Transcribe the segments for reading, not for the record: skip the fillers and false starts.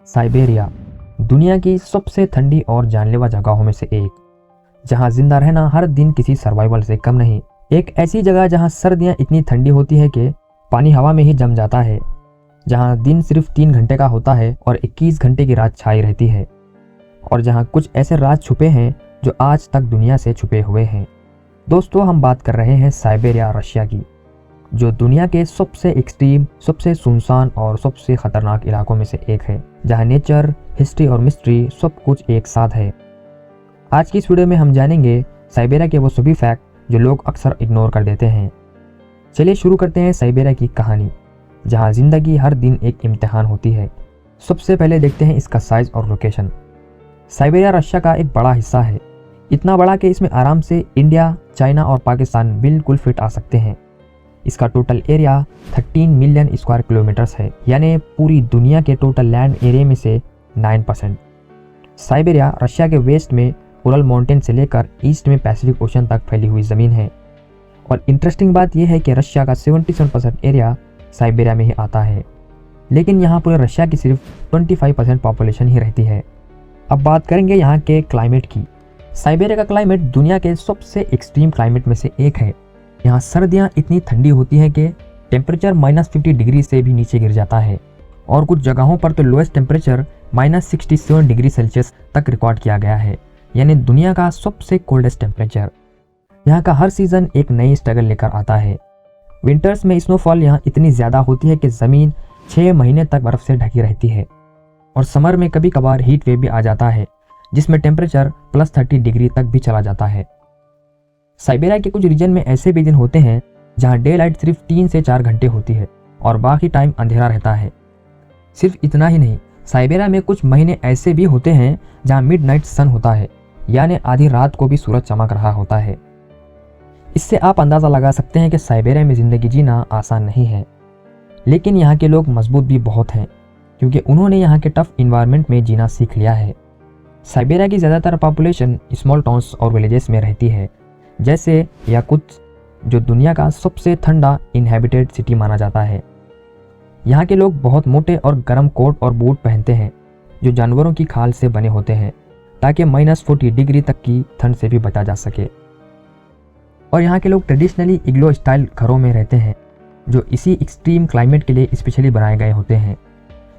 Siberia दुनिया की सबसे ठंडी और जानलेवा जगहों में से एक, जहां जिंदा रहना हर दिन किसी सर्वाइवल से कम नहीं। एक ऐसी जगह जहां सर्दियां इतनी ठंडी होती है कि पानी हवा में ही जम जाता है, जहां दिन सिर्फ 3 घंटे का होता है और 21 घंटे की रात छाई रहती है, और जहां कुछ ऐसे राज छुपे हैं जो आज तक दुनिया से छुपे हुए हैं। दोस्तों, हम बात कर रहे हैं साइबेरिया रशिया की, जो दुनिया के सबसे एक्सट्रीम, सबसे सुनसान और सबसे खतरनाक इलाकों में से एक है, जहां नेचर, हिस्ट्री और मिस्ट्री सब कुछ एक साथ है। आज की इस वीडियो में हम जानेंगे साइबेरिया के वो सभी फैक्ट जो लोग अक्सर इग्नोर कर देते हैं। चलिए शुरू करते हैं साइबेरिया की कहानी, जहां जिंदगी हर दिन एक इम्तिहान होती है। सबसे पहले देखते हैं इसका साइज और लोकेशन। साइबेरिया रशिया का एक बड़ा हिस्सा है, इतना बड़ा कि इसमें आराम से इंडिया, चाइना और पाकिस्तान बिल्कुल फिट आ सकते हैं। इसका total area 13 million square kilometres है, यानी पूरी दुनिया के टोटल लैंड एरिया में से 9%। साइबेरिया रशिया के वेस्ट में उरल माउंटेन से लेकर ईस्ट में पैसिफिक ओशन तक फैली हुई ज़मीन है। और इंटरेस्टिंग बात यह है कि रशिया का 77% एरिया साइबेरिया में ही आता है, लेकिन यहाँ पूरे रशिया की सिर्फ 25% पॉपुलेशन ही रहती है। अब बात करेंगे यहाँ के क्लाइमेट की। साइबेरिया का क्लाइमेट दुनिया के सबसे एक्सट्रीम क्लाइमेट में से एक है। यहाँ सर्दियाँ इतनी ठंडी होती है कि टेम्परेचर -50 डिग्री से भी नीचे गिर जाता है, और कुछ जगहों पर तो लोएस्ट टेम्परेचर -67 डिग्री सेल्सियस तक रिकॉर्ड किया गया है, यानी दुनिया का सबसे कोल्डेस्ट टेम्परेचर। यहाँ का हर सीज़न एक नई स्ट्रगल लेकर आता है। विंटर्स में स्नोफॉल यहाँ इतनी ज़्यादा होती है कि ज़मीन 6 महीने तक बर्फ़ से ढकी रहती है, और समर में कभी कभार हीट वेव भी आ जाता है, जिसमें टेम्परेचर +30 डिग्री तक भी चला जाता है। साइबेरिया के कुछ रीजन में ऐसे भी दिन होते हैं जहाँ डे लाइट सिर्फ 3 से 4 घंटे होती है और बाकी टाइम अंधेरा रहता है। सिर्फ इतना ही नहीं, साइबेरिया में कुछ महीने ऐसे भी होते हैं जहाँ मिडनाइट सन होता है, यानी आधी रात को भी सूरज चमक रहा होता है। इससे आप अंदाज़ा लगा सकते हैं कि साइबेरिया में ज़िंदगी जीना आसान नहीं है, लेकिन यहाँ के लोग मजबूत भी बहुत हैं, क्योंकि उन्होंने यहाँ के टफ इन्वायरमेंट में जीना सीख लिया है। साइबेरिया की ज़्यादातर पॉपुलेशन स्मॉल टाउन्स और विलेजेस में रहती है, जैसे याकुत्स्क, जो दुनिया का सबसे ठंडा इनहेबिटेड सिटी माना जाता है। यहाँ के लोग बहुत मोटे और गर्म कोट और बूट पहनते हैं, जो जानवरों की खाल से बने होते हैं, ताकि -40 डिग्री तक की ठंड से भी बचा जा सके। और यहाँ के लोग ट्रेडिशनली इग्लो स्टाइल घरों में रहते हैं, जो इसी एक्सट्रीम क्लाइमेट के लिए स्पेशली बनाए गए होते हैं।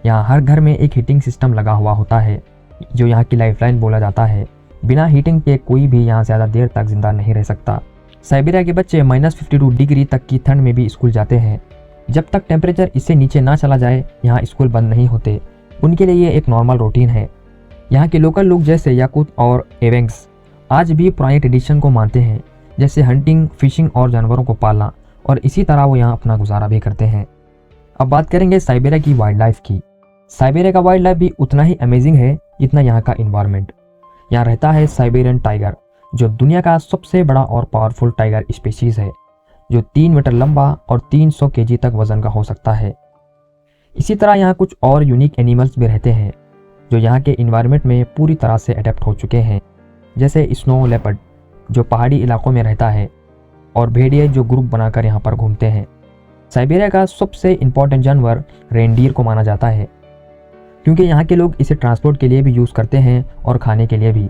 यहाँ हर घर में एक हीटिंग सिस्टम लगा हुआ होता है, जो यहाँ की लाइफलाइन बोला जाता है। बिना हीटिंग के कोई भी यहाँ ज़्यादा देर तक जिंदा नहीं रह सकता। साइबेरिया के बच्चे -52 डिग्री तक की ठंड में भी स्कूल जाते हैं। जब तक टेम्परेचर इससे नीचे ना चला जाए, यहाँ स्कूल बंद नहीं होते। उनके लिए ये एक नॉर्मल रूटीन है। यहाँ के लोकल लोग जैसे याकुत और एवेंग्स आज भी पुरानी ट्रेडिशन को मानते हैं, जैसे हंटिंग, फिशिंग और जानवरों को पालना, और इसी तरह वो यहाँ अपना गुजारा भी करते हैं। अब बात करेंगे साइबेरिया की वाइल्ड लाइफ की। साइबेरिया का वाइल्ड लाइफ भी उतना ही अमेजिंग है जितना यहाँ का इन्वायरमेंट। यहाँ रहता है साइबेरियन टाइगर, जो दुनिया का सबसे बड़ा और पावरफुल टाइगर स्पीशीज़ है, जो 3 मीटर लंबा और 300 केजी तक वजन का हो सकता है। इसी तरह यहाँ कुछ और यूनिक एनिमल्स भी रहते हैं, जो यहाँ के इन्वायरमेंट में पूरी तरह से अडेप्ट हो चुके हैं, जैसे स्नो लेपर्ड, जो पहाड़ी इलाकों में रहता है, और भेड़िए जो ग्रुप बनाकर यहाँ पर घूमते हैं। साइबेरिया का सबसे इम्पॉर्टेंट जानवर रेनडियर को माना जाता है, क्योंकि यहाँ के लोग इसे ट्रांसपोर्ट के लिए भी यूज़ करते हैं और खाने के लिए भी।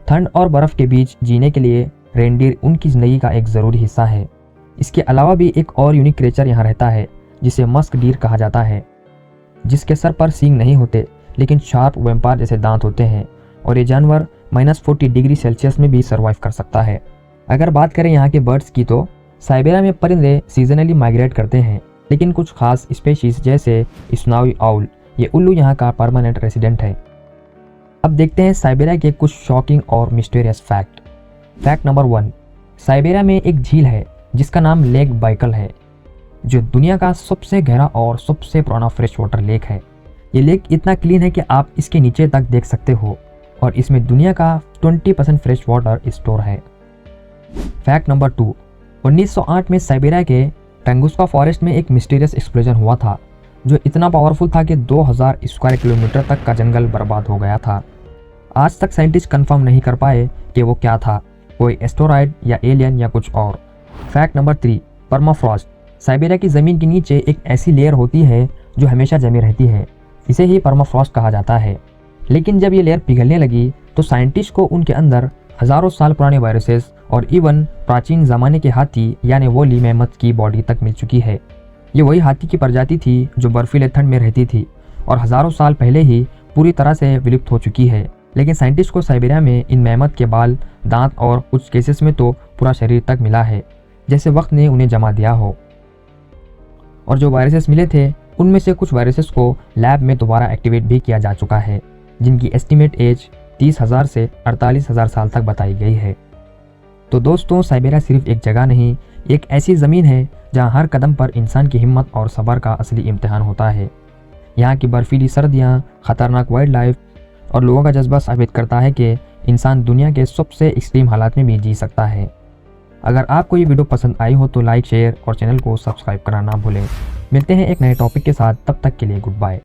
ठंड और बर्फ़ के बीच जीने के लिए रेनडियर उनकी ज़िंदगी का एक ज़रूरी हिस्सा है। इसके अलावा भी एक और यूनिक क्रिएचर यहाँ रहता है, जिसे मस्क डीर कहा जाता है, जिसके सर पर सींग नहीं होते, लेकिन शार्प वैम्पायर जैसे दांत होते हैं, और ये जानवर -40 डिग्री सेल्सियस में भी सर्वाइव कर सकता है। अगर बात करें यहाँ के बर्ड्स की, तो साइबेरिया में परिंदे सीजनली माइग्रेट करते हैं, लेकिन कुछ खास स्पेशीज जैसे स्नोवी आउल, ये उल्लू यहाँ का परमानेंट रेसिडेंट है। अब देखते हैं साइबेरिया के कुछ शॉकिंग और mysterious fact. Fact number 1, Siberia में एक झील है जिसका नाम लेक बाइकल है, जो दुनिया का सबसे गहरा और सबसे पुराना फ्रेश वाटर लेक है। ये लेक इतना क्लीन है कि आप इसके नीचे तक देख सकते हो, और इसमें दुनिया का 20% फ्रेश वाटर स्टोर है। फैक्ट नंबर 2, 1908 में साइबेरिया के टंगुस्का फॉरेस्ट में एक मिस्टीरियस एक्सप्लोजन हुआ था, जो इतना पावरफुल था कि 2000 स्क्वायर किलोमीटर तक का जंगल बर्बाद हो गया था। आज तक साइंटिस्ट कंफर्म नहीं कर पाए कि वो क्या था, कोई एस्टेरॉयड या एलियन या कुछ और। Fact number 3, permafrost. साइबेरिया की ज़मीन के नीचे एक ऐसी लेयर होती है जो हमेशा जमी रहती है। इसे ही परमाफ्रॉस्ट कहा जाता है। लेकिन जब ये लेयर पिघलने लगी तो साइंटिस्ट को उनके अंदर हजारों साल पुराने वायरसेस और इवन प्राचीन ज़माने के हाथी यानी वोली मैमथ की बॉडी तक मिल चुकी है। ये वही हाथी की प्रजाति थी जो बर्फीले ठंड में रहती थी और हजारों साल पहले ही पूरी तरह से विलुप्त हो चुकी है। लेकिन साइंटिस्ट को साइबेरिया में इन मैमथ के बाल, दांत और कुछ केसेस में तो पूरा शरीर तक मिला है, जैसे वक्त ने उन्हें जमा दिया हो। और जो वायरसेस मिले थे उनमें से कुछ वायरसेस को लैब में दोबारा एक्टिवेट भी किया जा चुका है, जिनकी एस्टिमेट एज 30,000 से 48,000 साल तक बताई गई है। तो दोस्तों, साइबेरिया सिर्फ एक जगह नहीं, एक ऐसी ज़मीन है जहां हर कदम पर इंसान की हिम्मत और सब्र का असली इम्तिहान होता है। यहाँ की बर्फीली सर्दियाँ, खतरनाक वाइल्ड लाइफ और लोगों का जज्बा साबित करता है कि इंसान दुनिया के सबसे एक्सट्रीम हालात में भी जी सकता है। अगर आपको ये वीडियो पसंद आई हो तो लाइक, शेयर और चैनल को सब्सक्राइब करना ना भूलें। मिलते हैं एक नए टॉपिक के साथ, तब तक के लिए गुड बाय।